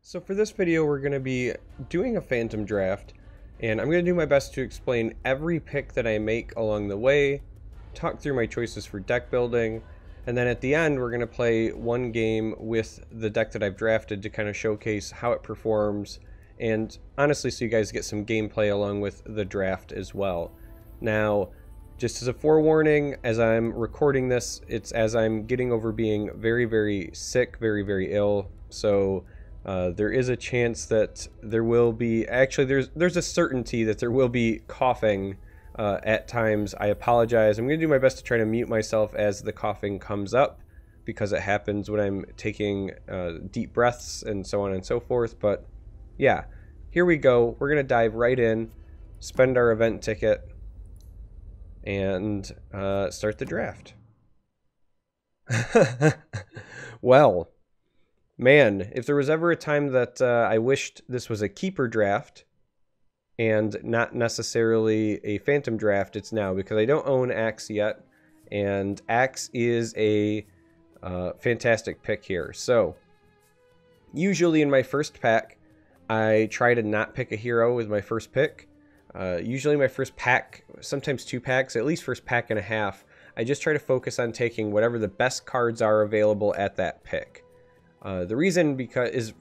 So for this video, we're going to be doing a phantom draft, and I'm going to do my best to explain every pick that I make along the way, talk through my choices for deck building, and then at the end we're going to play one game with the deck that I've drafted to kind of showcase how it performs, and honestly so you guys get some gameplay along with the draft as well. Now, just as a forewarning, as I'm recording this, it's as I'm getting over being very sick, very ill, so there is a chance that there will be, actually there's a certainty that there will be coughing at times. I apologize. I'm going to do my best to try to mute myself as the coughing comes up, because it happens when I'm taking deep breaths and so on and so forth. But yeah, here we go. We're going to dive right in, spend our event ticket, and start the draft. Well, man, if there was ever a time that I wished this was a keeper draft and not necessarily a phantom draft, it's now, because I don't own Axe yet, and Axe is a fantastic pick here. So usually in my first pack, I try to not pick a hero with my first pick. Usually my first pack, sometimes two packs, at least first pack and a half, I just try to focus on taking whatever the best cards are available at that pick. The reason is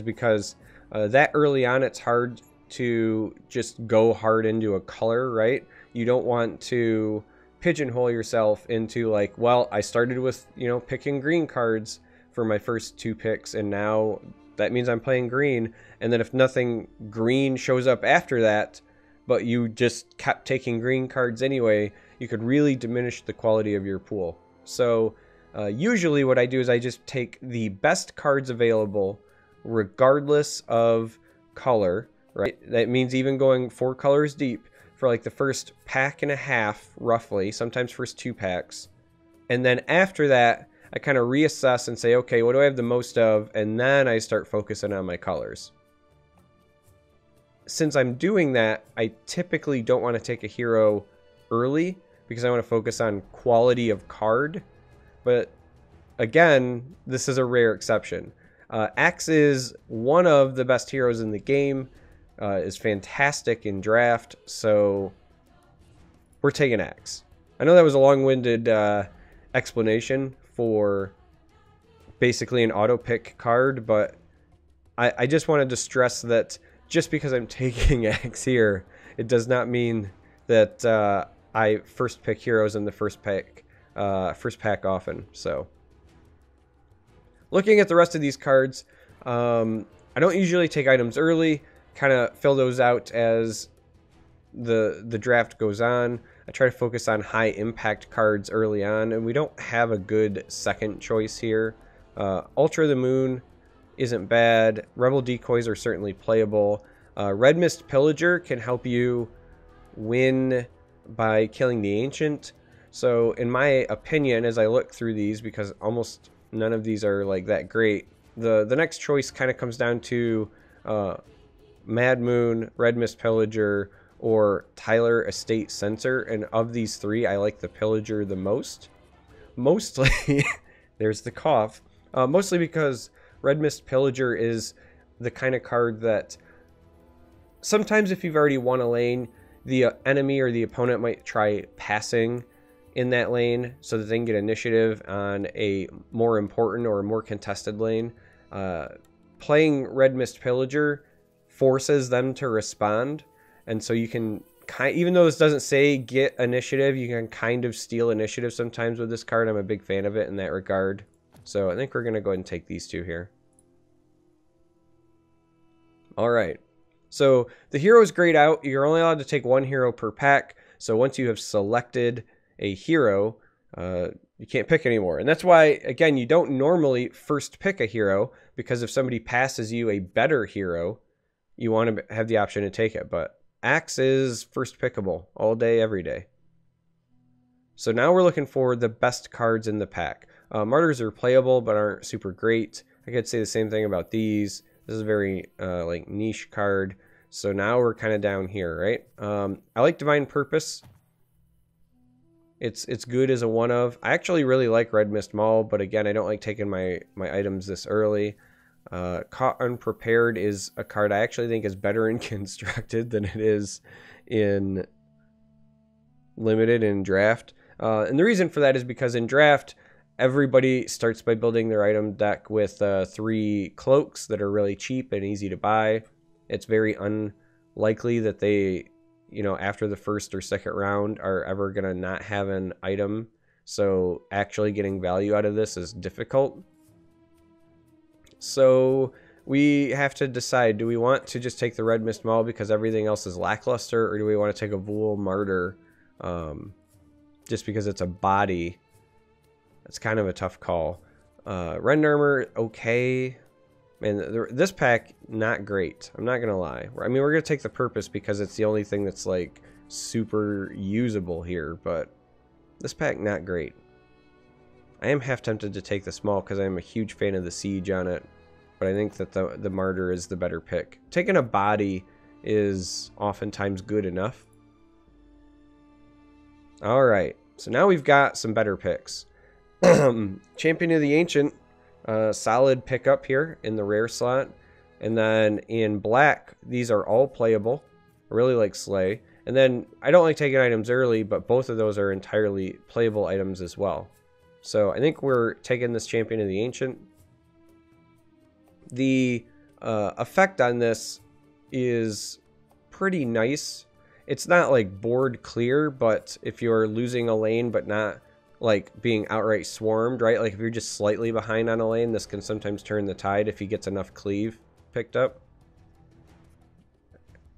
because that early on it's hard to just go hard into a color, right? You don't want to pigeonhole yourself into like, well, I started with, picking green cards for my first two picks, and now that means I'm playing green, and then if nothing green shows up after that, but you just kept taking green cards anyway, you could really diminish the quality of your pool. So usually what I do is I just take the best cards available regardless of color, right? That means even going 4 colors deep for like the first pack and a half, roughly, sometimes first 2 packs. And then after that, I kind of reassess and say, okay, what do I have the most of? And then I start focusing on my colors. Since I'm doing that, I typically don't want to take a hero early because I want to focus on quality of card. But again, this is a rare exception. Axe is one of the best heroes in the game, is fantastic in draft, so we're taking Axe. I know that was a long-winded explanation for basically an auto pick card, but I just wanted to stress that just because I'm taking Axe here, it does not mean that I first pick heroes in the first pack often. So looking at the rest of these cards, I don't usually take items early, kind of fill those out as the draft goes on. I try to focus on high impact cards early on, and we don't have a good second choice here. Ultra the Moon isn't bad. Rebel Decoys are certainly playable. Red Mist Pillager can help you win by killing the Ancient. So in my opinion, as I look through these, because almost none of these are like that great, the next choice kind of comes down to Mad Moon, Red Mist Pillager, or Tyler Estate Censor. And of these three, I like the Pillager the most. Mostly, there's the cough, mostly because Red Mist Pillager is the kind of card that sometimes if you've already won a lane, the enemy or the opponent might try passing in that lane so that they can get initiative on a more important or a more contested lane. Playing Red Mist Pillager forces them to respond, and so you can even though this doesn't say get initiative, you can kind of steal initiative sometimes with this card. I'm a big fan of it in that regard. So I think we're going to go ahead and take these two here. All right. So the hero is grayed out. You're only allowed to take 1 hero per pack. So once you have selected a hero, you can't pick anymore. And that's why, again, you don't normally first pick a hero, because if somebody passes you a better hero, you want to have the option to take it. But Axe is first pickable all day, every day. So now we're looking for the best cards in the pack. Martyrs are playable, but aren't super great. I could say the same thing about these. This is a very like niche card. So now we're kind of down here, right? I like Divine Purpose. It's good as a one of. I actually really like Red Mist Maul, but again, I don't like taking my items this early. Caught Unprepared is a card I actually think is better in Constructed than it is in Limited and Draft. And the reason for that is because in Draft, everybody starts by building their item deck with 3 cloaks that are really cheap and easy to buy. It's very unlikely that they, you know, after the first or second round are ever going to not have an item. So actually getting value out of this is difficult. So we have to decide, do we want to just take the Red Mist Maul because everything else is lackluster, or do we want to take a Vul Martyr just because it's a body? It's kind of a tough call. Rend Armor, okay. Man, this pack, not great. I'm not going to lie. I mean, we're going to take the Purpose because it's the only thing that's, like, super usable here. But this pack, not great. I am half tempted to take the Small because I'm a huge fan of the Siege on it. But I think that the Martyr is the better pick. Taking a body is oftentimes good enough. Alright, so now we've got some better picks. Champion of the Ancient, solid pickup here in the rare slot. And then in black, these are all playable. I really like Slay. And then I don't like taking items early, but both of those are entirely playable items as well. So I think we're taking this Champion of the Ancient. The effect on this is pretty nice. It's not like board clear, but if you're losing a lane but not like being outright swarmed, right? Like if you're just slightly behind on a lane, this can sometimes turn the tide if he gets enough cleave picked up.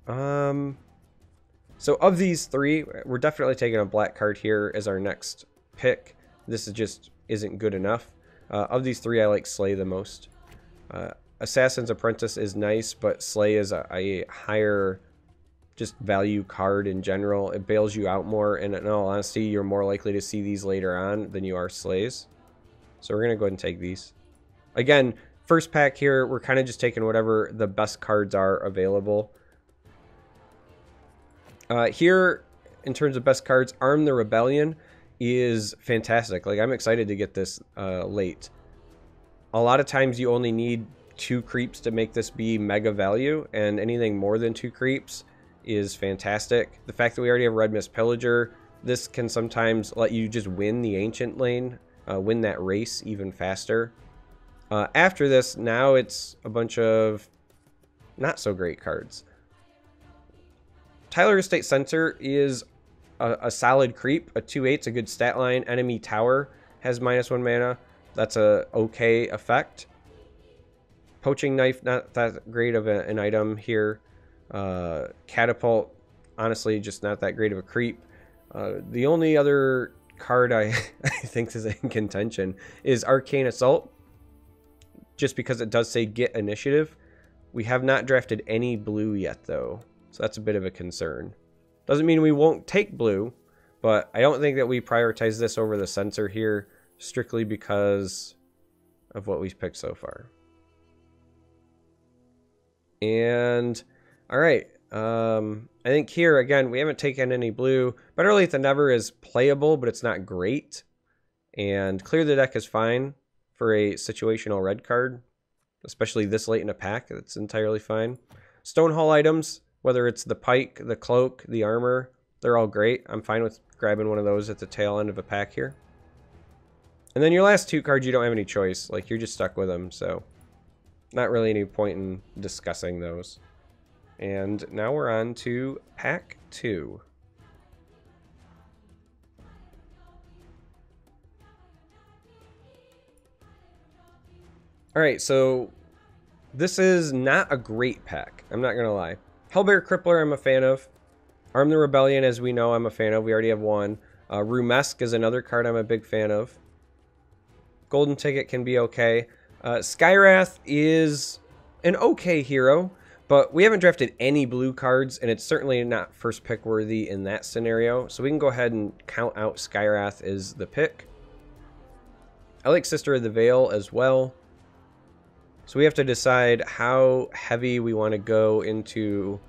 So of these 3, we're definitely taking a black card here as our next pick. This is just isn't good enough. Of these 3, I like Slay the most. Assassin's Apprentice is nice, but Slay is a higher just value card in general. It bails you out more, and in all honesty, you're more likely to see these later on than you are Slays. So we're going to go ahead and take these. Again, first pack here, we're kind of just taking whatever the best cards are available. Here, in terms of best cards, Arm the Rebellion is fantastic. Like, I'm excited to get this late. A lot of times you only need 2 creeps to make this be mega value, and anything more than 2 creeps is fantastic. The fact that we already have Red Mist Pillager, this can sometimes let you just win the Ancient lane, win that race even faster. After this, now it's a bunch of not so great cards. Tyler Estate Center is a solid creep. A 2/8's a good stat line. Enemy Tower has -1 mana. That's a okay effect. Poaching Knife, not that great of an item here. Catapult, honestly, just not that great of a creep. The only other card I think is in contention is Arcane Assault, just because it does say get initiative. We have not drafted any blue yet, though, so that's a bit of a concern. Doesn't mean we won't take blue, but I don't think that we prioritize this over the Censor here, strictly because of what we've picked so far. And all right, I think here again we haven't taken any blue. Better Late Than Never is playable, but it's not great. And Clear the Deck is fine for a situational red card, especially this late in a pack. That's entirely fine. Stonehall items, whether it's the pike, the cloak, the armor, they're all great. I'm fine with grabbing one of those at the tail end of a pack here. And then your last 2 cards, you don't have any choice. Like, you're just stuck with them, so not really any point in discussing those. And now we're on to pack 2. All right, so this is not a great pack. I'm not going to lie. Hellbear Crippler, I'm a fan of. Arm the Rebellion, as we know, I'm a fan of. We already have one. Rumesk is another card I'm a big fan of. Golden Ticket can be okay. Skywrath is an okay hero, but we haven't drafted any blue cards, and it's certainly not first pick worthy in that scenario. So we can go ahead and count out Skywrath as the pick. I like Sister of the Veil as well. So we have to decide how heavy we want to go into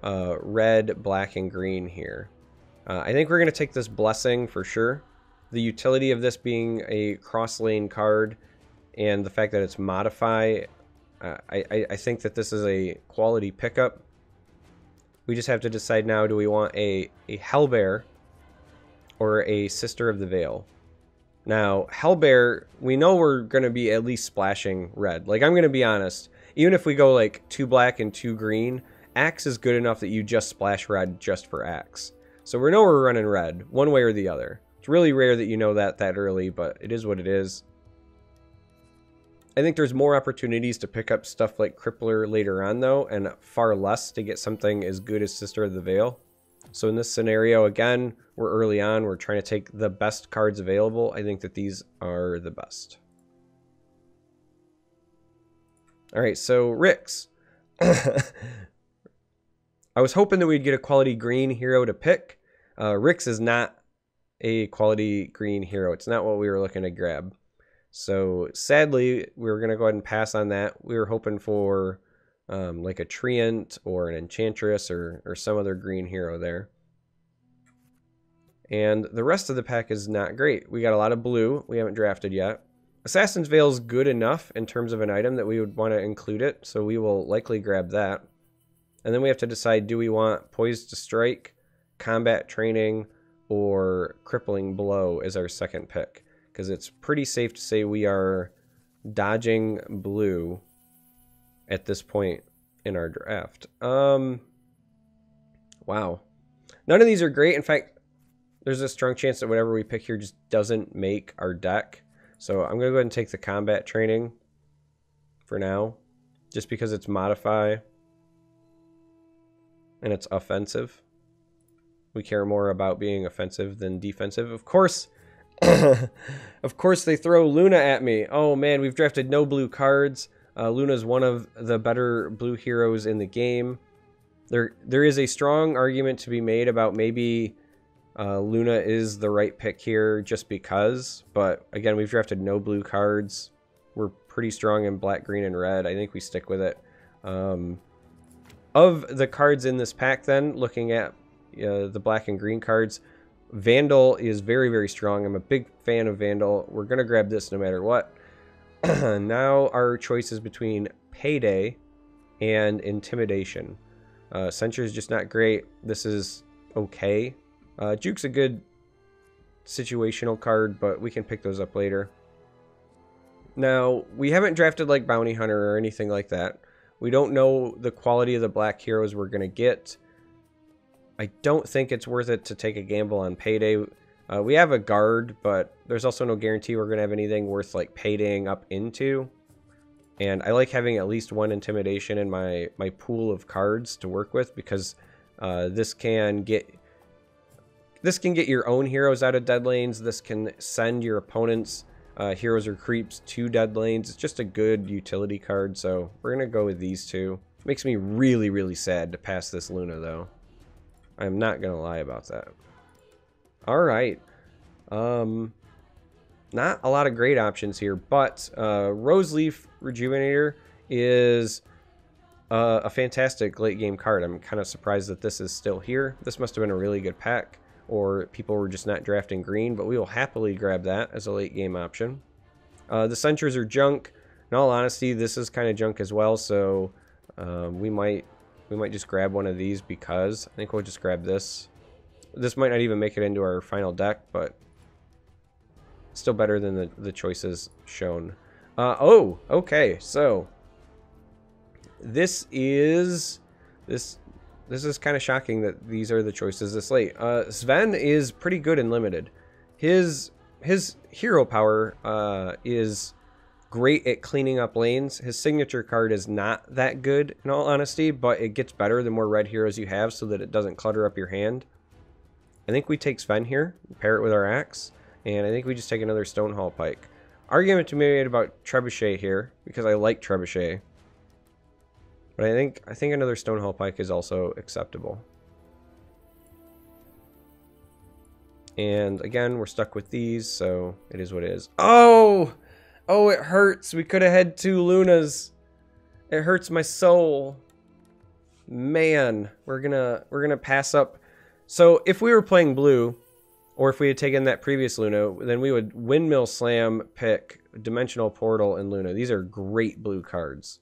red, black, and green here. I think we're going to take this Blessing for sure. The utility of this being a cross lane card and the fact that it's modify, I think that this is a quality pickup. We just have to decide now, do we want a Hellbear or a Sister of the Veil? Now, Hellbear, we know we're going to be at least splashing red. Like, I'm going to be honest. Even if we go, like, 2 black and 2 green, Axe is good enough that you just splash red just for Axe. So we know we're running red, one way or the other. It's really rare that you know that early, but it is what it is. I think there's more opportunities to pick up stuff like Crippler later on, though, and far less to get something as good as Sister of the Veil. So in this scenario, again, we're early on. We're trying to take the best cards available. I think that these are the best. All right, so Rix. I was hoping that we'd get a quality green hero to pick. Rix is not a quality green hero. It's not what we were looking to grab. So sadly, we were going to go ahead and pass on that. We were hoping for like a Treant or an Enchantress or some other green hero there. And the rest of the pack is not great. We got a lot of blue. We haven't drafted yet. Assassin's Veil is good enough in terms of an item that we would want to include it. So we will likely grab that. And then we have to decide, do we want Poised to Strike, Combat Training, or Crippling Blow as our second pick? Because it's pretty safe to say we are dodging blue at this point in our draft. Wow. None of these are great. In fact, there's a strong chance that whatever we pick here just doesn't make our deck. So I'm going to go ahead and take the Combat Training for now, just because it's Modify and it's offensive. We care more about being offensive than defensive. Of course, of course they throw Luna at me. Oh man, we've drafted no blue cards. Luna's one of the better blue heroes in the game. There is a strong argument to be made about maybe Luna is the right pick here just because. But again, we've drafted no blue cards. We're pretty strong in black, green, and red. I think we stick with it. Of the cards in this pack then, looking at the black and green cards, Vandal is very, very strong. I'm a big fan of Vandal. We're going to grab this no matter what. Now our choice is between Payday and Intimidation. Censure is just not great. This is okay. Juke's a good situational card, but we can pick those up later. Now, we haven't drafted like Bounty Hunter or anything like that. We don't know the quality of the black heroes we're going to get. I don't think it's worth it to take a gamble on Payday. We have a guard, but there's also no guarantee we're going to have anything worth like paydaying up into. And I like having at least one Intimidation in my pool of cards to work with, because this can get your own heroes out of dead lanes. This can send your opponent's heroes or creeps to dead lanes. It's just a good utility card, so we're going to go with these two. Makes me really, really sad to pass this Luna, though. I'm not going to lie about that. All right. Not a lot of great options here, but Roseleaf Rejuvenator is a fantastic late game card. I'm kind of surprised that this is still here. This must have been a really good pack, or people were just not drafting green, but we will happily grab that as a late game option. The Censures are junk. In all honesty, this is kind of junk as well, so we might just grab one of these because I think we'll just grab this. This might not even make it into our final deck, but still better than the choices shown. Oh, okay. So this is kind of shocking that these are the choices this late. Sven is pretty good in limited. His hero power is great at cleaning up lanes. His signature card is not that good, in all honesty, but it gets better the more red heroes you have so that it doesn't clutter up your hand. I think we take Sven here, pair it with our Axe, and I think we just take another Stonehall Pike. Argument to be made about Trebuchet here, because I like Trebuchet. But I think another Stonehall Pike is also acceptable. And again, we're stuck with these, so it is what it is. Oh! Oh, it hurts. We could have had 2 Lunas. It hurts my soul. Man, we're gonna pass up. So if we were playing blue, or if we had taken that previous Luna, then we would Windmill Slam, pick Dimensional Portal, and Luna. These are great blue cards.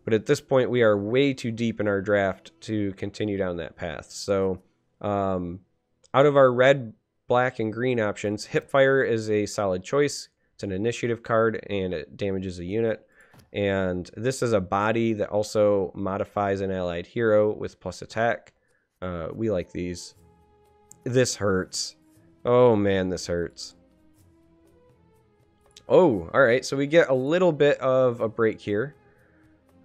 But at this point, we are way too deep in our draft to continue down that path. So out of our red, black, and green options, Hipfire is a solid choice. It's an initiative card, and it damages a unit. And this is a body that also modifies an allied hero with plus attack. We like these. This hurts. Oh man, this hurts. Oh, alright, so we get a little bit of a break here.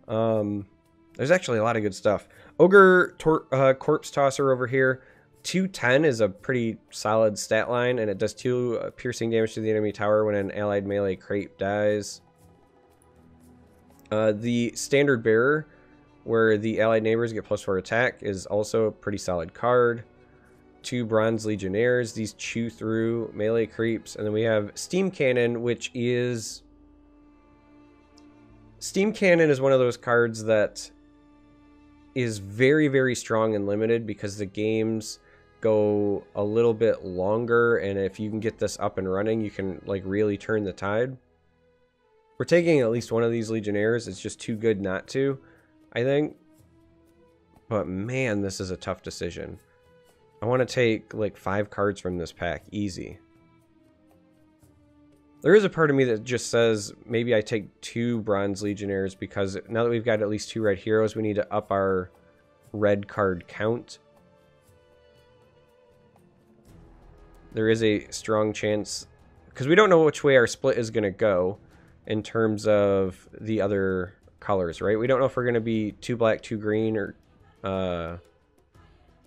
There's actually a lot of good stuff. Ogre Corpse Tosser over here. 210 is a pretty solid stat line, and it does 2 piercing damage to the enemy tower when an allied melee creep dies. The Standard Bearer, where the allied neighbors get +4 attack, is also a pretty solid card. 2 Bronze Legionnaires. These chew through melee creeps. And then we have Steam Cannon, which is... Steam Cannon is one of those cards that is very, very strong and limited because the games go a little bit longer, and if you can get this up and running, you can like really turn the tide. We're taking at least one of these Legionnaires. It's just too good not to, I think. But man, this is a tough decision. I want to take like 5 cards from this pack, easy. There is a part of me that just says maybe I take 2 Bronze Legionnaires because now that we've got at least 2 red heroes, we need to up our red card count. There is a strong chance, because we don't know which way our split is going to go in terms of the other colors, right? We don't know if we're going to be 2 black, 2 green, or,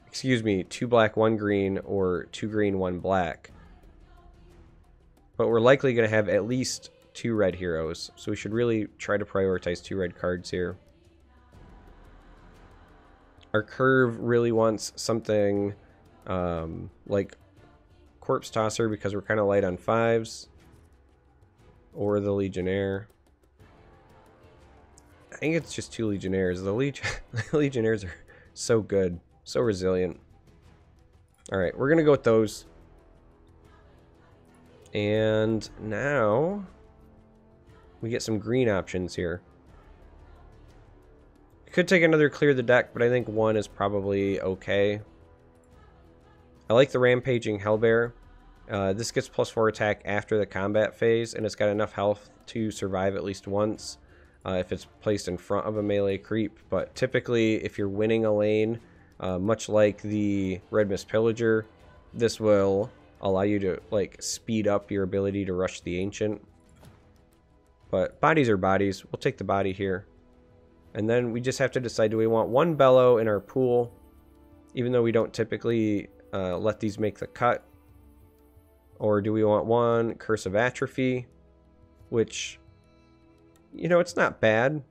excuse me, 2 black, 1 green, or 2 green, 1 black. But we're likely going to have at least 2 red heroes, so we should really try to prioritize 2 red cards here. Our curve really wants something like Corpse Tosser because we're kind of light on 5s, or the Legionnaire. I think it's just 2 Legionnaires. The Legionnaires are so good, so resilient. Alright, we're going to go with those. And now we get some green options here. Could take another clear the deck, but I think 1 is probably okay. I like the Rampaging Hellbear. This gets +4 attack after the combat phase, and it's got enough health to survive at least once if it's placed in front of a melee creep. But typically, if you're winning a lane, much like the Red Mist Pillager, this will allow you to like speed up your ability to rush the Ancient. But bodies are bodies. We'll take the body here. And then we just have to decide, do we want 1 Bellow in our pool, even though we don't typically let these make the cut? Or do we want 1 Curse of Atrophy, which, you know, it's not bad.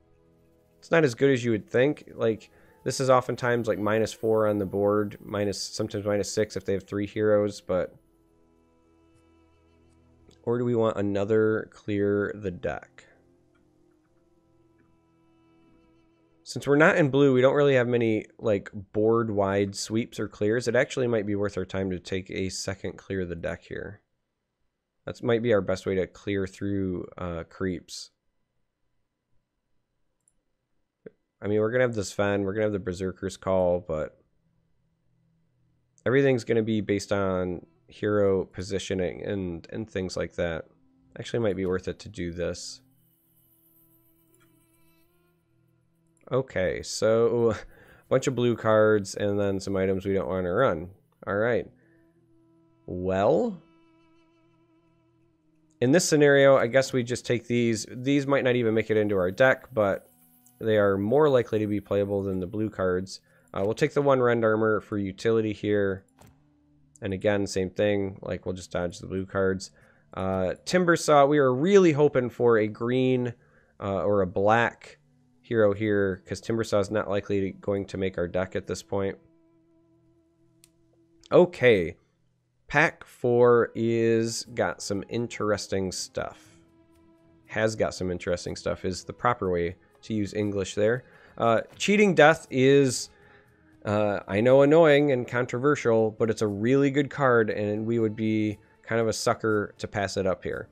It's not as good as you would think. Like, this is oftentimes like -4 on the board, sometimes -6 if they have 3 heroes, but... Or do we want another clear the deck? Since we're not in blue, we don't really have many like board-wide sweeps or clears. It actually might be worth our time to take a second clear the deck here. That might be our best way to clear through creeps. I mean, we're going to have this Fen, we're going to have the Berserker's Call, but everything's going to be based on hero positioning and things like that. Actually might be worth it to do this. Okay, so a bunch of blue cards and then some items we don't want to run. Alright. Well, in this scenario, I guess we just take these. These might not even make it into our deck, but they are more likely to be playable than the blue cards. We'll take the 1 Rend Armor for utility here. And again, same thing, like we'll just dodge the blue cards. Timber Saw, we were really hoping for a green or a black hero here, because Timber Saw is not likely going to make our deck at this point. Okay, pack 4 is got some interesting stuff. Has got some interesting stuff is the proper way to use English there. Cheating Death is... I know annoying and controversial, but it's a really good card, and we would be kind of a sucker to pass it up here.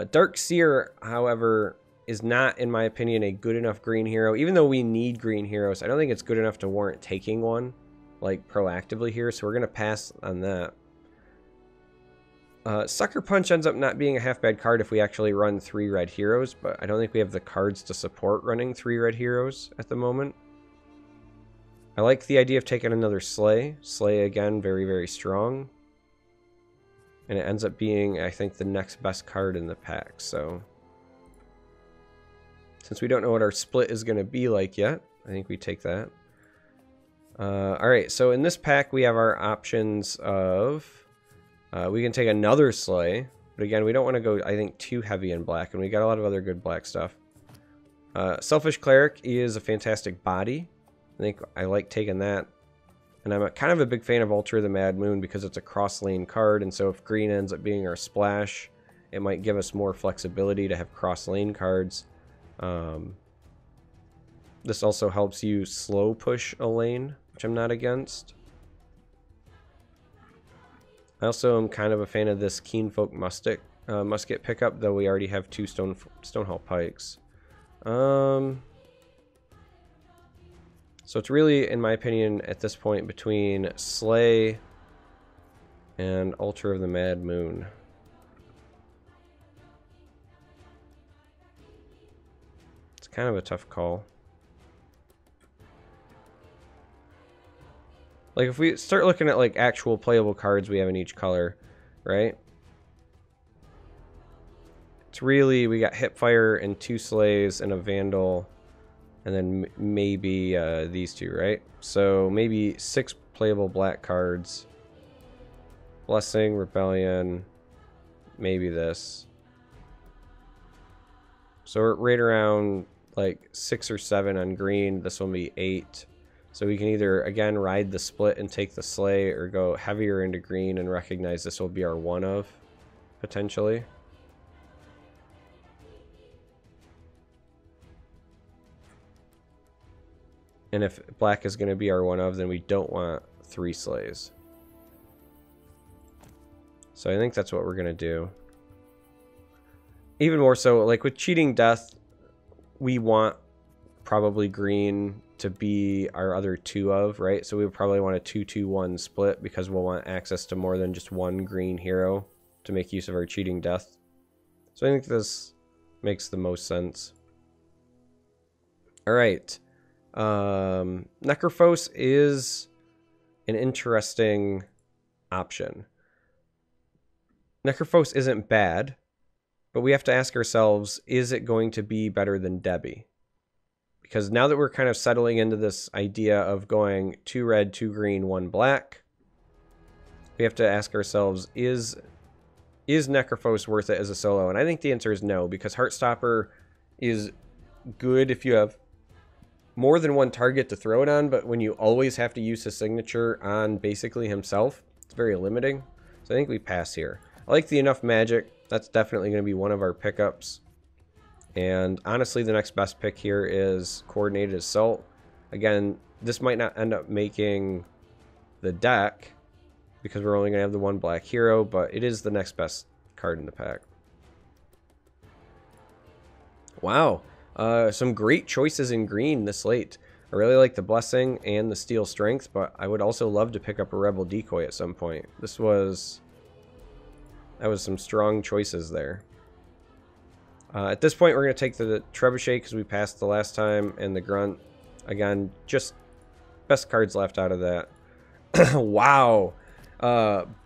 Dark Seer, however, is not, in my opinion, a good enough green hero. Even though we need green heroes, I don't think it's good enough to warrant taking one, like, proactively here. So we're going to pass on that. Sucker Punch ends up not being a half bad card if we actually run 3 red heroes, but I don't think we have the cards to support running 3 red heroes at the moment. I like the idea of taking another Slay. Slay, again, very, very strong. And it ends up being, I think, the next best card in the pack, so... Since we don't know what our split is going to be like yet, I think we take that. Alright, so in this pack we have our options of... we can take another Slay, but again, we don't want to go, I think, too heavy in black, and we got a lot of other good black stuff. Selfish Cleric is a fantastic body. I think I like taking that. And I'm kind of a big fan of Altar of the Mad Moon because it's a cross-lane card, and so if green ends up being our splash, it might give us more flexibility to have cross-lane cards. This also helps you slow push a lane, which I'm not against. I also am kind of a fan of this Keenfolk musket pickup, though we already have 2 Stonehall Pikes. So it's really, in my opinion, at this point, between Slay and Altar of the Mad Moon. It's kind of a tough call. Like, if we start looking at, like, actual playable cards we have in each color, right? It's really, we got Hipfire and 2 Slays and a Vandal, and then maybe these 2, right? So maybe 6 playable black cards. Blessing, Rebellion, maybe this. So we're right around, like, 6 or 7 on green. This will be 8. So we can either, again, ride the split and take the Slay, or go heavier into green and recognize this will be our one of, potentially. And if black is going to be our one of, then we don't want 3 Slays. So I think that's what we're going to do. Even more so, like with Cheating Death, we want probably green to be our other 2 of, right? So we would probably want a 2-2-1 split because we'll want access to more than just 1 green hero to make use of our Cheating Death. So I think this makes the most sense. All right. Necrophos is an interesting option. Necrophos isn't bad, but we have to ask ourselves, is it going to be better than Debbie? Because now that we're kind of settling into this idea of going 2 red, 2 green, 1 black, we have to ask ourselves, is Necrophos worth it as a solo? And I think the answer is no, because Heartstopper is good if you have more than 1 target to throw it on, but when you always have to use his signature on basically himself, it's very limiting. So I think we pass here. I like the Enough Magic. That's definitely going to be one of our pickups. And honestly, the next best pick here is Coordinated Assault. Again, this might not end up making the deck because we're only going to have the 1 black hero, but it is the next best card in the pack. Wow. Some great choices in green this late. I really like the Blessing and the Steel Strength, but I would also love to pick up a Rebel Decoy at some point. That was some strong choices there. At this point, we're going to take the Trebuchet because we passed the last time, and the Grunt. Again, just best cards left out of that. Wow.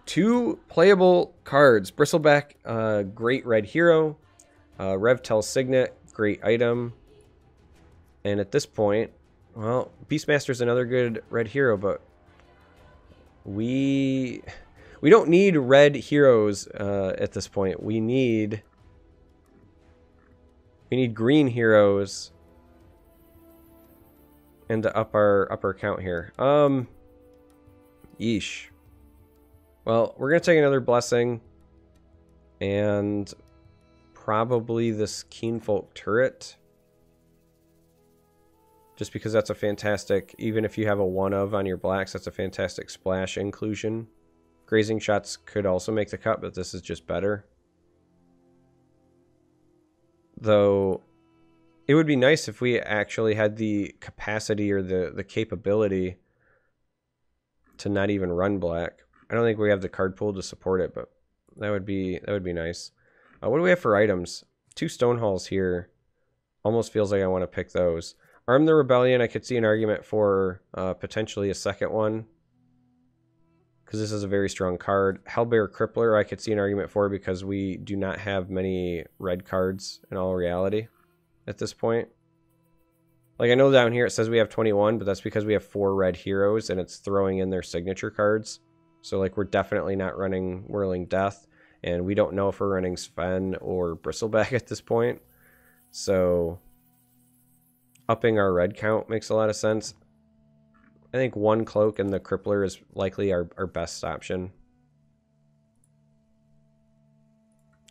2 playable cards. Bristleback, great red hero. Revtel Signet, great item. And at this point, well, Beastmaster's another good red hero, but we don't need red heroes at this point. We need green heroes and to up our count here. Yeesh. Well, we're gonna take another Blessing and probably this Keenfolk Turret, just because that's a fantastic, even if you have a 1 of on your blacks, that's a fantastic splash inclusion. Grazing Shots could also make the cut, but this is just better. Though It would be nice if we actually had the capacity or the capability to not even run black. I don't think we have the card pool to support it, but that would be nice. What do we have for items? 2 stone halls here. Almost feels like I want to pick those. Arm the Rebellion, I could see an argument for potentially a second one, because this is a very strong card. Hellbear Crippler, I could see an argument for, because we do not have many red cards in all reality at this point. Like, I know down here it says we have 21, but that's because we have 4 red heroes, and it's throwing in their signature cards. So, like, we're definitely not running Whirling Death, and we don't know if we're running Sven or Bristleback at this point. So, upping our red count makes a lot of sense. I think 1 cloak and the Crippler is likely our best option.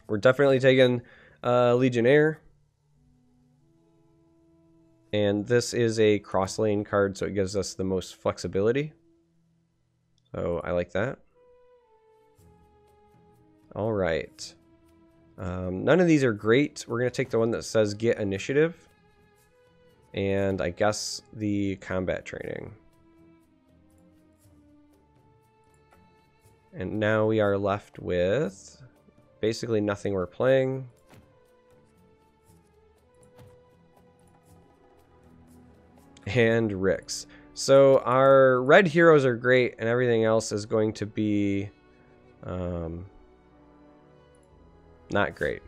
We're definitely taking Legionnaire. And this is a cross lane card, so it gives us the most flexibility. So I like that. All right. None of these are great. We're going to take the one that says get initiative. And I guess the combat training. And now we are left with basically nothing we're playing. And Ricks. So our red heroes are great, and everything else is going to be not great.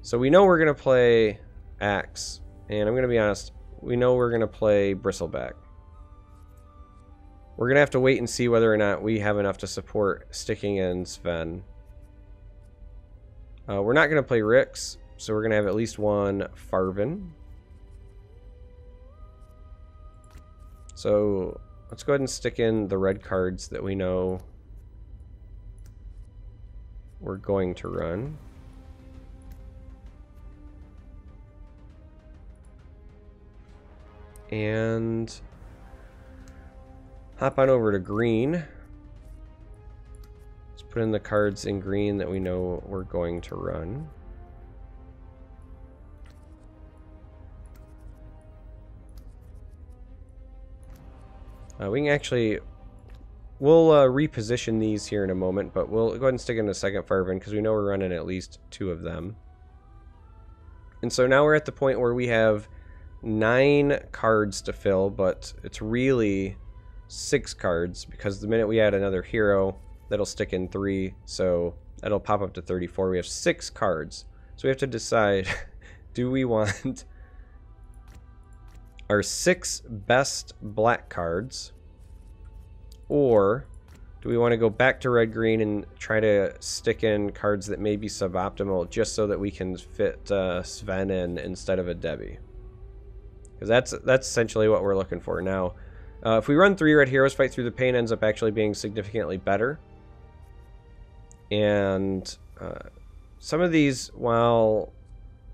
So we know we're going to play Axe, and I'm going to be honest, we know we're going to play Bristleback. We're going to have to wait and see whether or not we have enough to support sticking in Sven. We're not going to play Ricks, so we're going to have at least 1 Farven. So let's go ahead and stick in the red cards that we know we're going to run. And hop on over to green. Let's put in the cards in green that we know we're going to run. We can actually, we'll reposition these here in a moment, but we'll go ahead and stick in a second Farven because we know we're running at least 2 of them. And so now we're at the point where we have 9 cards to fill, but it's really 6 cards because the minute we add another hero, that'll stick in 3, so that'll pop up to 34. We have 6 cards, so we have to decide, do we want our 6 best black cards, or do we want to go back to red-green and try to stick in cards that may be suboptimal just so that we can fit Sven in instead of a Debbie? Because that's essentially what we're looking for now. If we run 3 red heroes, Fight Through the Pain ends up actually being significantly better. And some of these, while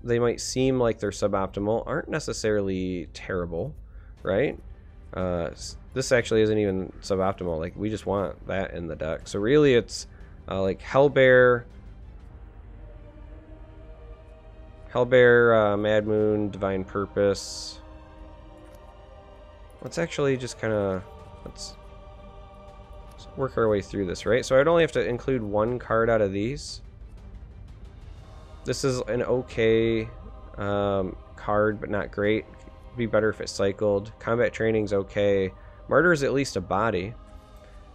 they might seem like they're suboptimal, aren't necessarily terrible, right? This actually isn't even suboptimal. Like, we just want that in the deck. So really it's like Hellbear, Mad Moon, Divine Purpose. Let's actually just kind of, let's work our way through this, right? So I'd only have to include 1 card out of these. This is an okay card, but not great. It'd be better if it cycled. Combat training's okay. Martyr is at least a body.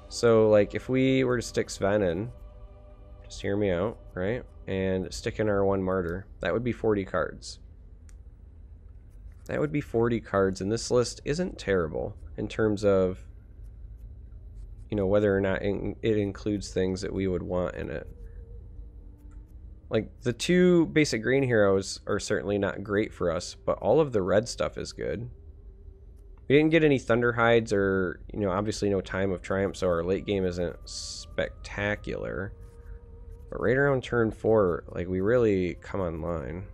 So, like, if we were to stick Sven in, just hear me out, right? And stick in our 1 Martyr, that would be 40 cards. That would be 40 cards, and this list isn't terrible in terms of, you know, whether or not it includes things that we would want in it. Like, the 2 basic green heroes are certainly not great for us, but all of the red stuff is good. We didn't get any Thunderhides or, you know, obviously no Time of Triumph, so our late game isn't spectacular. But right around turn 4, like, we really come online.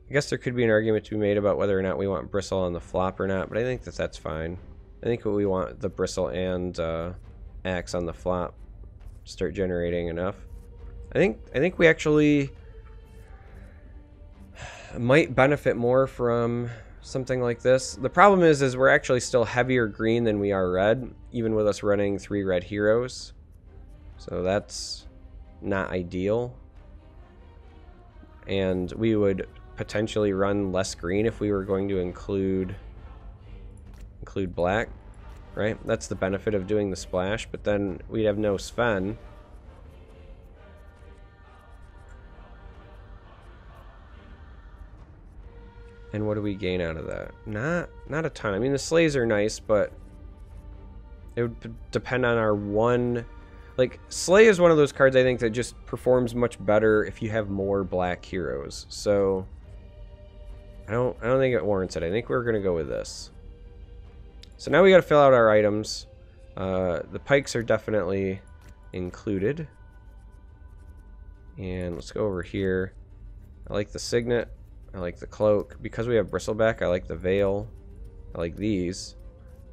I guess there could be an argument to be made about whether or not we want Bristle on the flop or not, but I think that that's fine. I think we want the bristle and axe on the flop to start generating enough. I think we actually might benefit more from something like this. The problem is we're actually still heavier green than we are red, even with us running 3 red heroes. So that's not ideal. And we would potentially run less green if we were going to include black, right? That's the benefit of doing the splash, but then we'd have no Sven. And what do we gain out of that? Not a ton. I mean, the sleighs are nice, but it would depend on our one. Like, Slay is one of those cards I think that just performs much better if you have more black heroes. So I don't think it warrants it. I think we're gonna go with this. So now we gotta fill out our items. The pikes are definitely included. And let's go over here. I like the signet. I like the cloak. Because we have bristleback, I like the veil. I like these.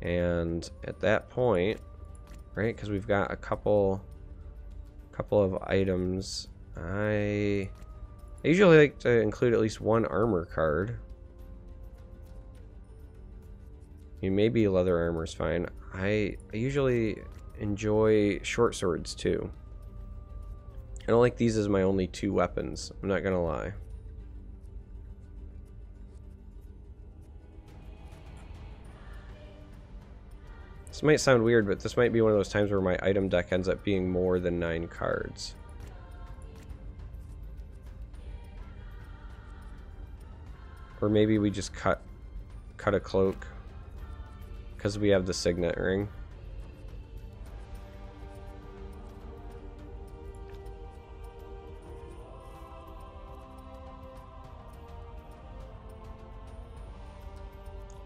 And at that point, right, because we've got a couple of items, I usually like to include at least one armor card. I mean, maybe leather armor is fine. I usually enjoy short swords too. I don't like these as my only 2 weapons, I'm not gonna lie. This might sound weird, but this might be one of those times where my item deck ends up being more than 9 cards. Or maybe we just cut a cloak because we have the signet ring.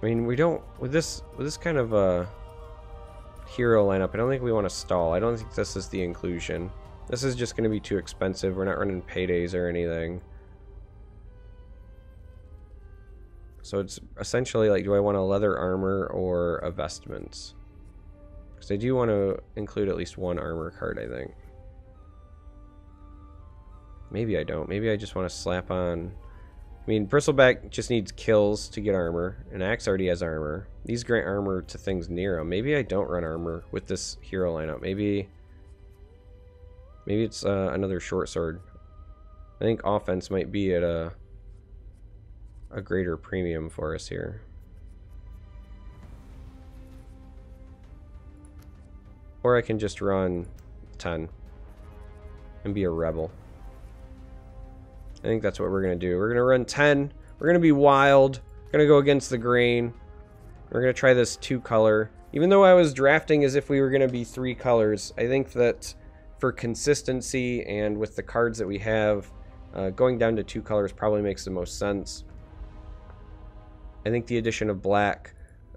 I mean, we don't with this kind of a hero lineup, I don't think we want to stall. I don't think this is the inclusion. This is just going to be too expensive. We're not running paydays or anything. So it's essentially like, do I want a leather armor or a vestments? Because I do want to include at least one armor card, I think. Maybe I don't. Maybe I just want to slap on. I mean, bristleback just needs kills to get armor, and axe already has armor. These grant armor to things near him. Maybe I don't run armor with this hero lineup. Maybe it's another short sword. I think offense might be at a greater premium for us here. Or I can just run 10 and be a rebel. I think that's what we're going to do. We're going to run 10. We're going to be wild. We're going to go against the grain. We're going to try this 2 color. Even though I was drafting as if we were going to be 3 colors, I think that for consistency and with the cards that we have, going down to 2 colors probably makes the most sense. I think the addition of black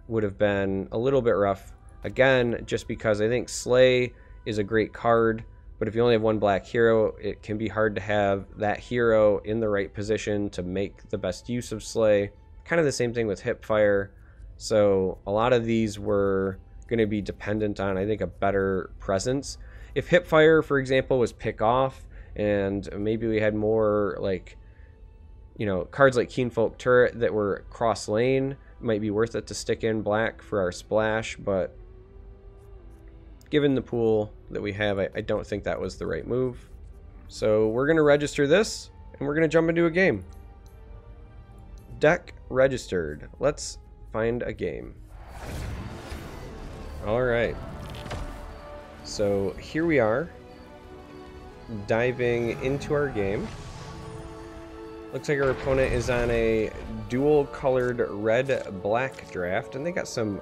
would have been a little bit rough. Again, just because I think Slay is a great card, but if you only have 1 black hero, it can be hard to have that hero in the right position to make the best use of Slay. Kind of the same thing with Hipfire. So a lot of these were going to be dependent on, I think, a better presence. If Hipfire, for example, was pick off, and maybe we had more, like, you know, cards like Keenfolk Turret that were cross lane, might be worth it to stick in black for our splash, but given the pool that we have, I don't think that was the right move. So we're going to register this, and we're going to jump into a game. Deck registered. Let's find a game. Alright. So here we are, diving into our game. Looks like our opponent is on a dual-colored red-black draft, and they got some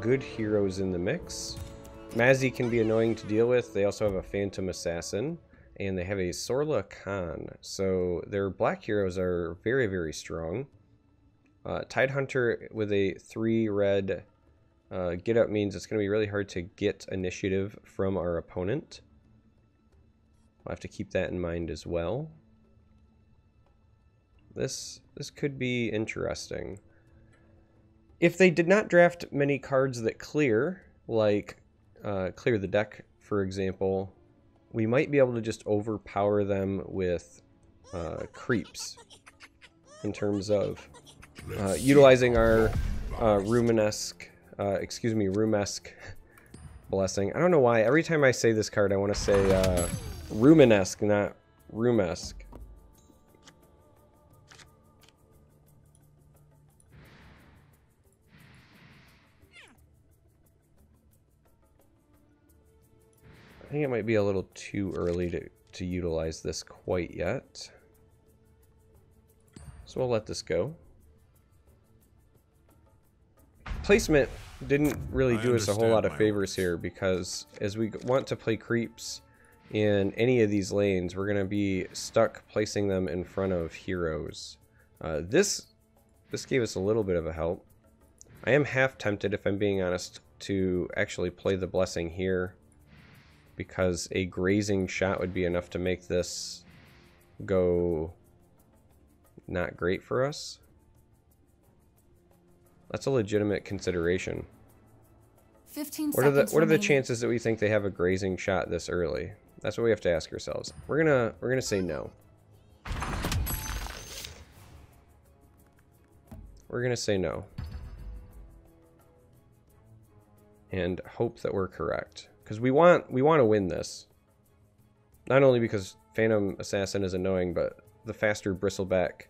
good heroes in the mix. Mazzy can be annoying to deal with. They also have a Phantom Assassin, and they have a Sorla Khan. So their black heroes are very, very strong. Tidehunter with a 3 red get up means it's going to be really hard to get initiative from our opponent. We'll have to keep that in mind as well. This could be interesting. If they did not draft many cards that clear, like clear the deck, for example, we might be able to just overpower them with creeps in terms of utilizing our Rumenesque Blessing. I don't know why. Every time I say this card, I want to say Rumenesque, not Rumesque. I think it might be a little too early to utilize this quite yet. So we'll let this go. Placement didn't really do us a whole lot of favors here, because as we want to play creeps in any of these lanes, we're going to be stuck placing them in front of heroes. This gave us a little bit of a help. I am half tempted, if I'm being honest, to actually play the Blessing here, because a grazing shot would be enough to make this go not great for us. That's a legitimate consideration. 15 What seconds are the remaining. chances that we think they have a grazing shot this early? That's what we have to ask ourselves. We're gonna say no. We're gonna say no. And hope that we're correct. Because we want to win this. Not only because Phantom Assassin is annoying, but the faster Bristleback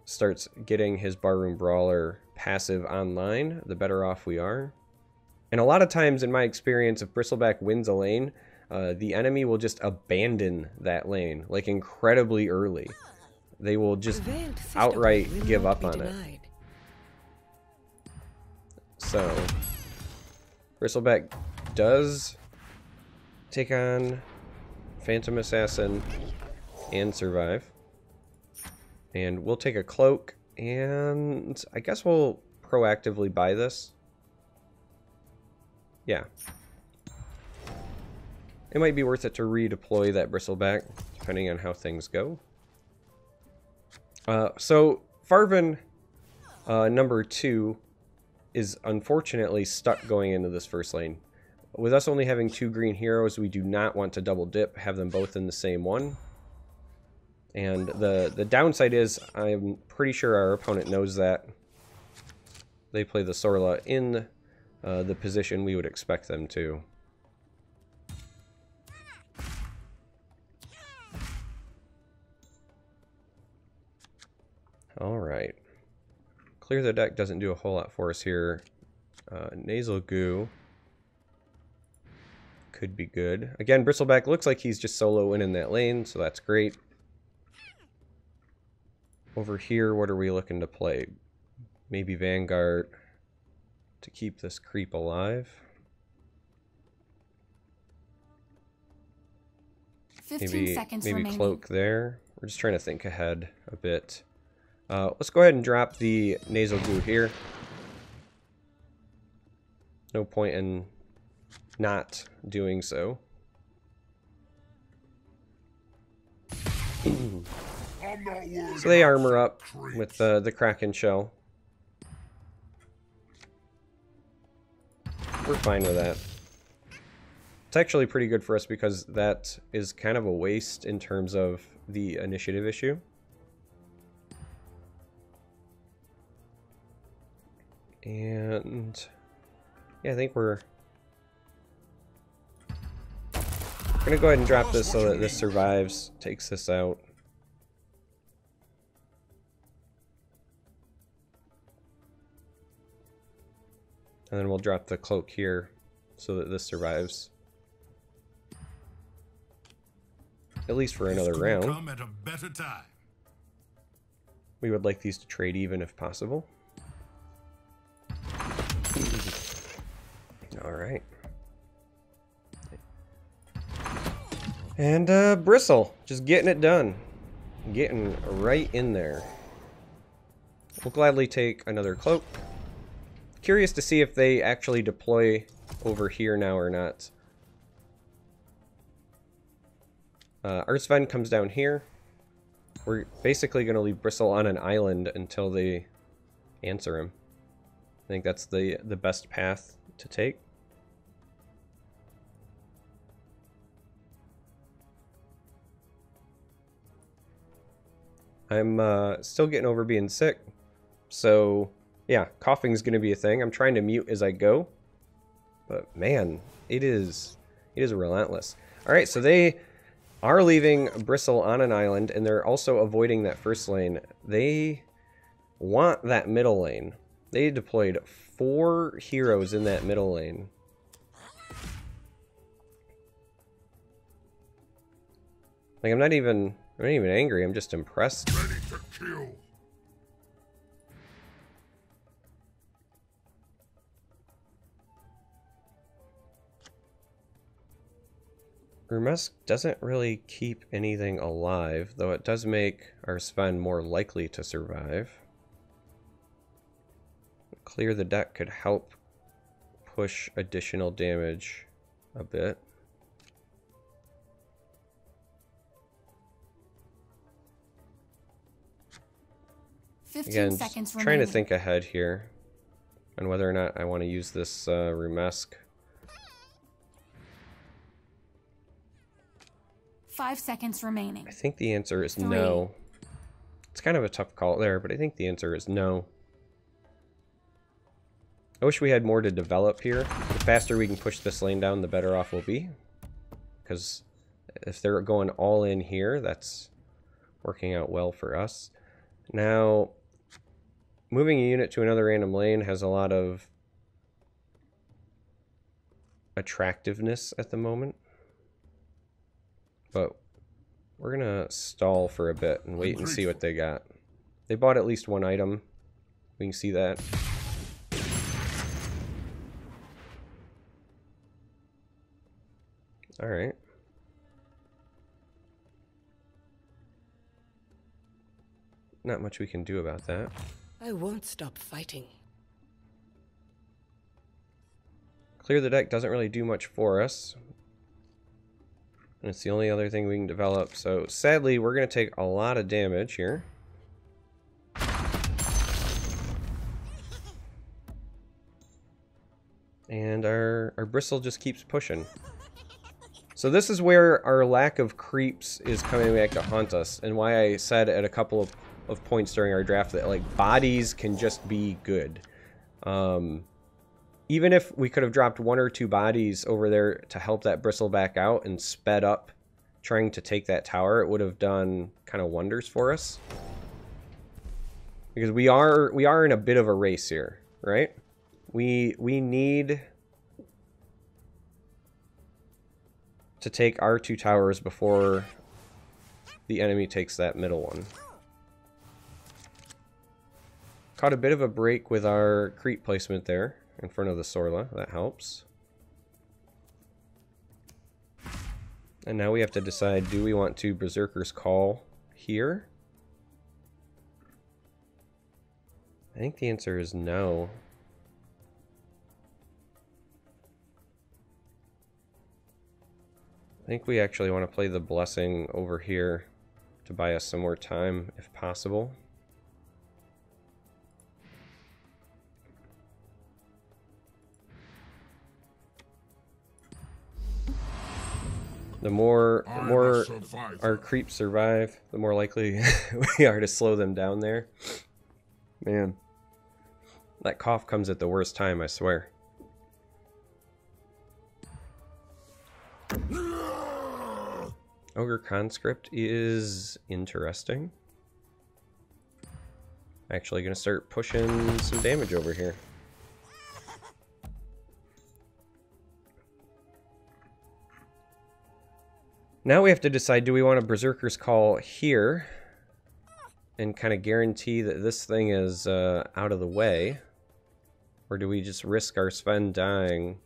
starts getting his Barroom Brawler passive online, the better off we are. And a lot of times, in my experience, if Bristleback wins a lane, the enemy will just abandon that lane, like incredibly early. They will just outright give up on it. So, Bristleback does take on Phantom Assassin and survive. And we'll take a cloak, and I guess we'll proactively buy this. Yeah. It might be worth it to redeploy that Bristleback, depending on how things go. So, Farvin number 2 is unfortunately stuck going into this first lane. With us only having 2 green heroes, we do not want to double dip, have them both in the same one. And the downside is, I'm pretty sure our opponent knows that. They play the Sorla in the position we would expect them to. Alright. Clear the deck doesn't do a whole lot for us here. Nasal Goo could be good. Again, Bristleback looks like he's just solo winning that lane, so that's great. Over here, what are we looking to play? Maybe Vanguard to keep this creep alive. 15 seconds maybe remaining. Cloak there. We're just trying to think ahead a bit. Let's go ahead and drop the Nasal Goo here. No point in not doing so. So they armor up with the Kraken shell. We're fine with that. It's actually pretty good for us because that is kind of a waste in terms of the initiative issue. And yeah, I think we're gonna go ahead and drop this so that this survives, takes this out. And then we'll drop the cloak here so that this survives. At least for another round. Come at a better time. We would like these to trade even if possible. Alright. And Bristle, just getting it done. Getting right in there. We'll gladly take another cloak. Curious to see if they actually deploy over here now or not. Artsven comes down here. We're basically going to leave Bristle on an island until they answer him. think that's the best path to take. I'm still getting over being sick, so yeah, coughing's going to be a thing. I'm trying to mute as I go, but man, it is relentless. All right, so they are leaving Bristle on an island, and they're also avoiding that first lane. They want that middle lane. They deployed 4 heroes in that middle lane. Like, I'm not even angry. I'm just impressed. Ready to kill. Rumesk doesn't really keep anything alive, though it does make our Sven more likely to survive. Clear the deck could help push additional damage a bit. Again, just trying to think ahead here on whether or not I want to use this Rumesk. 5 seconds remaining. I think the answer is no. It's kind of a tough call there, but I think the answer is no. I wish we had more to develop here. The faster we can push this lane down, the better off we'll be. Because if they're going all in here, that's working out well for us. Now, moving a unit to another random lane has a lot of attractiveness at the moment. But we're going to stall for a bit and wait and see what they got. They bought at least 1 item. We can see that. Alright. Not much we can do about that. I won't stop fighting. Clear the deck doesn't really do much for us. And it's the only other thing we can develop. So sadly, we're going to take a lot of damage here. And our bristle just keeps pushing. So this is where our lack of creeps is coming back to haunt us. And why I said at a couple of points during our draft that like bodies can just be good. Even if we could have dropped 1 or 2 bodies over there to help that bristle back out and sped up trying to take that tower, it would have done kind of wonders for us. Because we are in a bit of a race here, right? We need to take our 2 towers before the enemy takes that middle one. Caught a bit of a break with our creep placement there in front of the Sorla. That helps. And now we have to decide, do we want to Berserker's Call here? I think the answer is no. I think we actually want to play the Blessing over here to buy us some more time, if possible. The more our creeps survive, the more likely we are to slow them down there. Man, that cough comes at the worst time, I swear. Ogre Conscript is interesting. Actually gonna start pushing some damage over here. Now we have to decide, do we want a Berserker's Call here and kind of guarantee that this thing is out of the way? Or do we just risk our Sven dying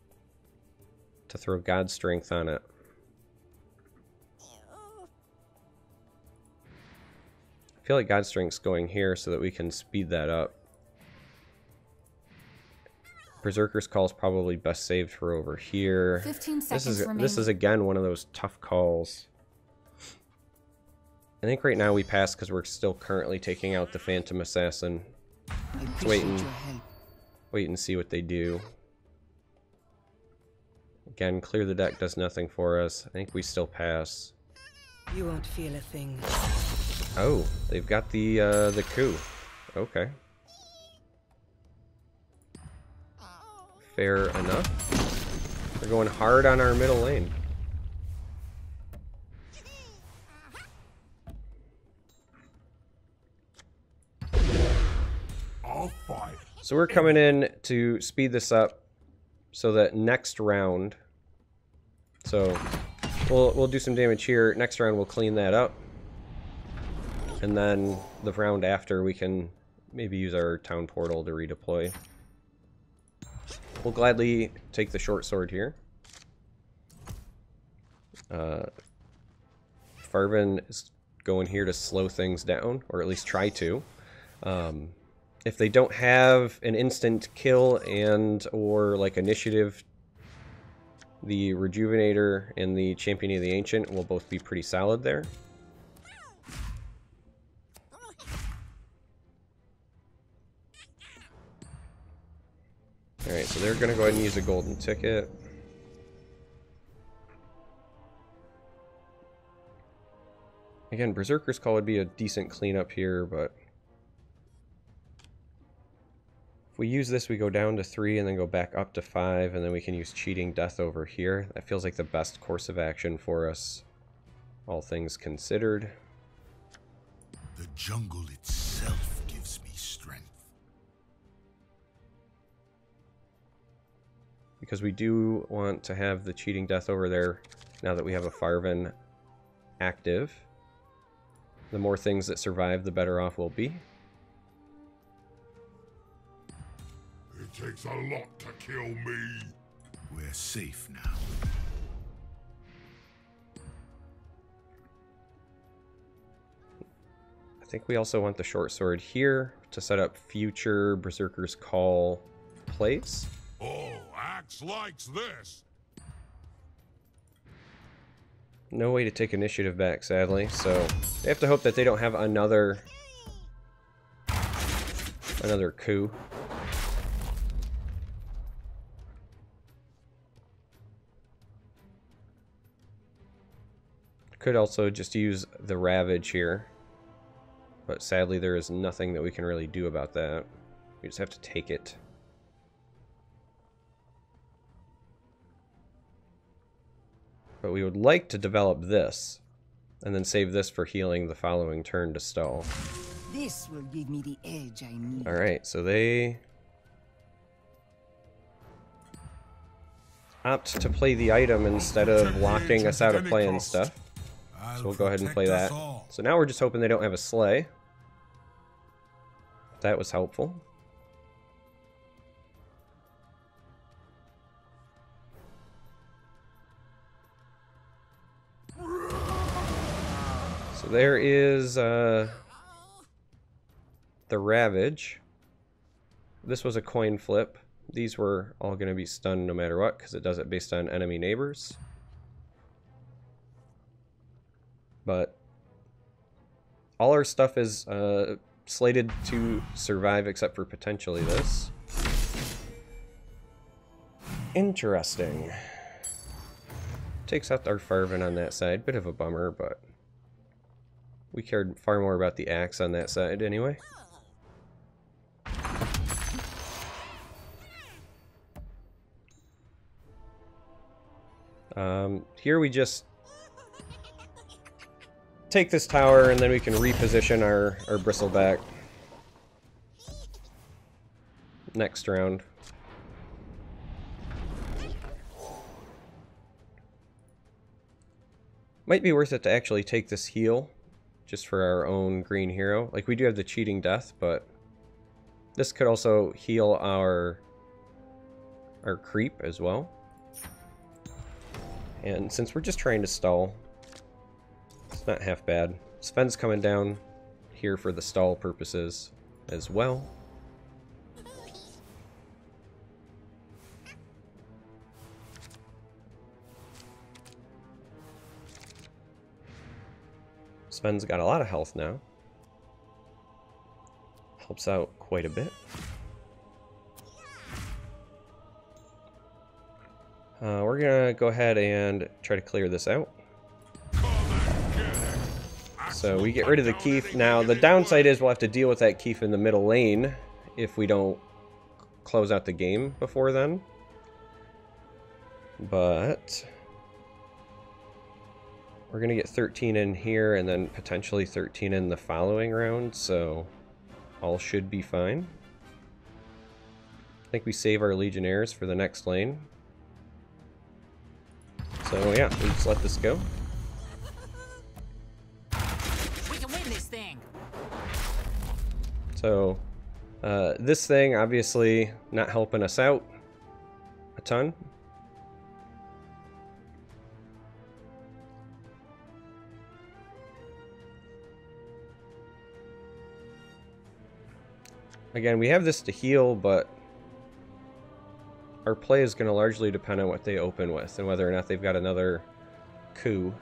to throw God Strength on it? I feel like God Strength's going here so that we can speed that up. Berserker's Call is probably best saved for over here. 15 seconds remaining. This is again one of those tough calls. I think right now we pass because we're still currently taking out the Phantom Assassin. Waiting wait and see what they do. Again, clear the deck does nothing for us. I think we still pass. You won't feel a thing. Oh, they've got the coup. Okay. Fair enough. They're going hard on our middle lane. I'll fight. So we're coming in to speed this up so that next round, so we'll do some damage here. Next round we'll clean that up. And then the round after we can maybe use our town portal to redeploy. We'll gladly take the short sword here. Farvin is going here to slow things down, or at least try to. If they don't have an instant kill and or like initiative, the Rejuvenator and the Champion of the Ancient will both be pretty solid there. Alright, so they're going to go ahead and use a golden ticket. Again, Berserker's Call would be a decent cleanup here, but if we use this, we go down to 3 and then go back up to 5, and then we can use Cheating Death over here. That feels like the best course of action for us, all things considered. The jungle itself gives me strength. Because we do want to have the Cheating Death over there now that we have a Farvin active. The more things that survive, the better off we'll be. It takes a lot to kill me. We're safe now. I think we also want the short sword here to set up future Berserker's Call plays. Oh, Axe likes this. No way to take initiative back, sadly, so they have to hope that they don't have another coup. Could also just use the Ravage here, but sadly there is nothing that we can really do about that. We just have to take it. But we would like to develop this, and then save this for healing the following turn to stall. This will give me the edge I need. Alright, so they opt to play the item instead of locking us out of playing stuff. So we'll go ahead and play that. So now we're just hoping they don't have a Slay. That was helpful. So there is the Ravage. This was a coin flip. These were all going to be stunned no matter what, because it does it based on enemy neighbors. But all our stuff is slated to survive except for potentially this. Interesting. Takes out our Farvin on that side. Bit of a bummer, but we cared far more about the axe on that side anyway. Here we just take this tower and then we can reposition our bristleback next round. Might be worth it to actually take this heal just for our own green hero. Like, we do have the Cheating Death, but this could also heal our creep as well. And since we're just trying to stall, it's not half bad. Sven's coming down here for the stall purposes as well. Sven's got a lot of health now. Helps out quite a bit. We're gonna go ahead and try to clear this out. So we get rid of the Keef. Now the downside is we'll have to deal with that Keef in the middle lane if we don't close out the game before then. But we're gonna get 13 in here and then potentially 13 in the following round, so all should be fine. I think we save our Legionnaires for the next lane. So yeah, we just let this go. We can win this thing. So this thing obviously not helping us out a ton. Again, we have this to heal, but our play is going to largely depend on what they open with and whether or not they've got another coup.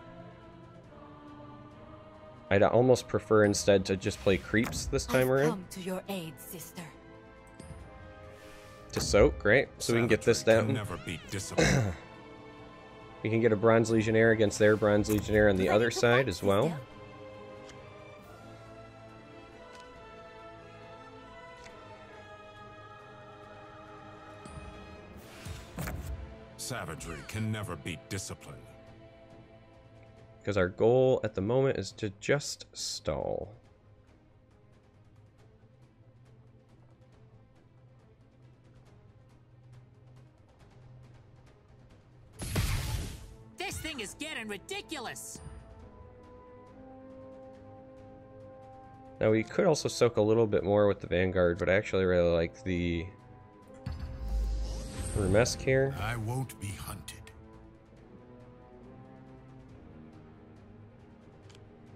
I'd almost prefer instead to just play creeps this time around. Come to your aid, sister. To soak, great. So we can get this down. Never beat discipline. We can get a Bronze Legionnaire against their Bronze Legionnaire on the other side as well. Savagery can never beat discipline. Because our goal at the moment is to just stall. This thing is getting ridiculous. Now we could also soak a little bit more with the Vanguard, but I actually really like the Rumesk here. I won't be hunted.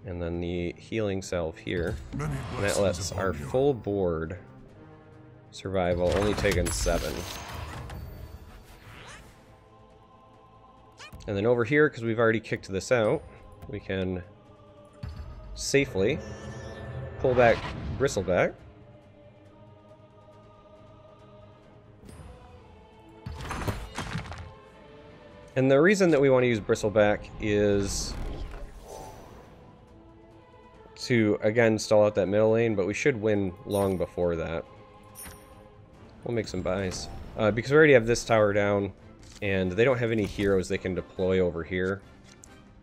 And then the healing salve here. Many And that lets our full board survival only taking 7. And then over here, because we've already kicked this out, we can safely pull back Bristleback. And the reason that we want to use Bristleback is to, again, stall out that middle lane, but we should win long before that. We'll make some buys. Because we already have this tower down, and they don't have any heroes they can deploy over here.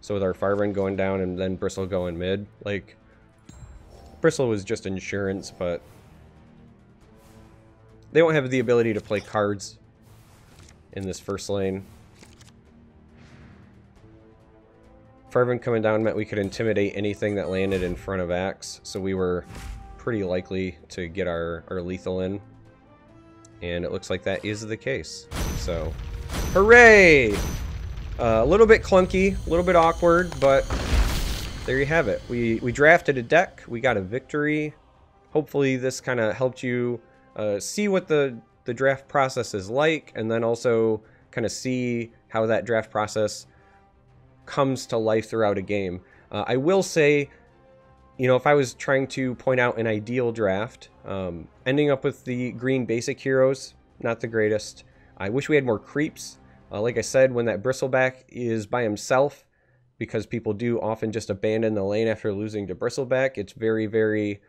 So with our Farben going down and then Bristle going mid, like, Bristle was just insurance, but they don't have the ability to play cards in this first lane. Farben coming down meant we could intimidate anything that landed in front of Axe, so we were pretty likely to get our lethal in. And it looks like that is the case. So, hooray! A little bit clunky, a little bit awkward, but there you have it. We drafted a deck, we got a victory. Hopefully this kind of helped you see what the draft process is like, and then also kind of see how that draft process comes to life throughout a game. I will say, you know, if I was trying to point out an ideal draft, ending up with the green basic heroes, not the greatest. I wish we had more creeps. Like I said, when that Bristleback is by himself, because people do often just abandon the lane after losing to Bristleback, it's very, very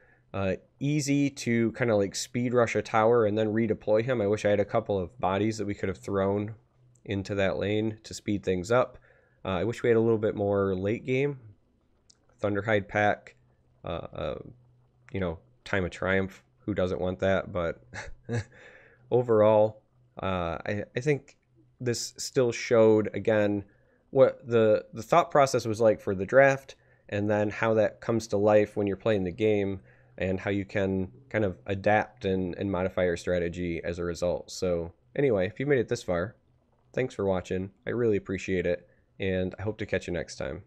easy to kind of like speed rush a tower and then redeploy him. I wish I had a couple of bodies that we could have thrown into that lane to speed things up. I wish we had a little bit more late game. Thunderhide pack, you know, Time of Triumph. Who doesn't want that? But overall, I think this still showed, again, what the thought process was like for the draft, and then how that comes to life when you're playing the game, and how you can kind of adapt and modify your strategy as a result. So anyway, if you made it this far, thanks for watching. I really appreciate it. And I hope to catch you next time.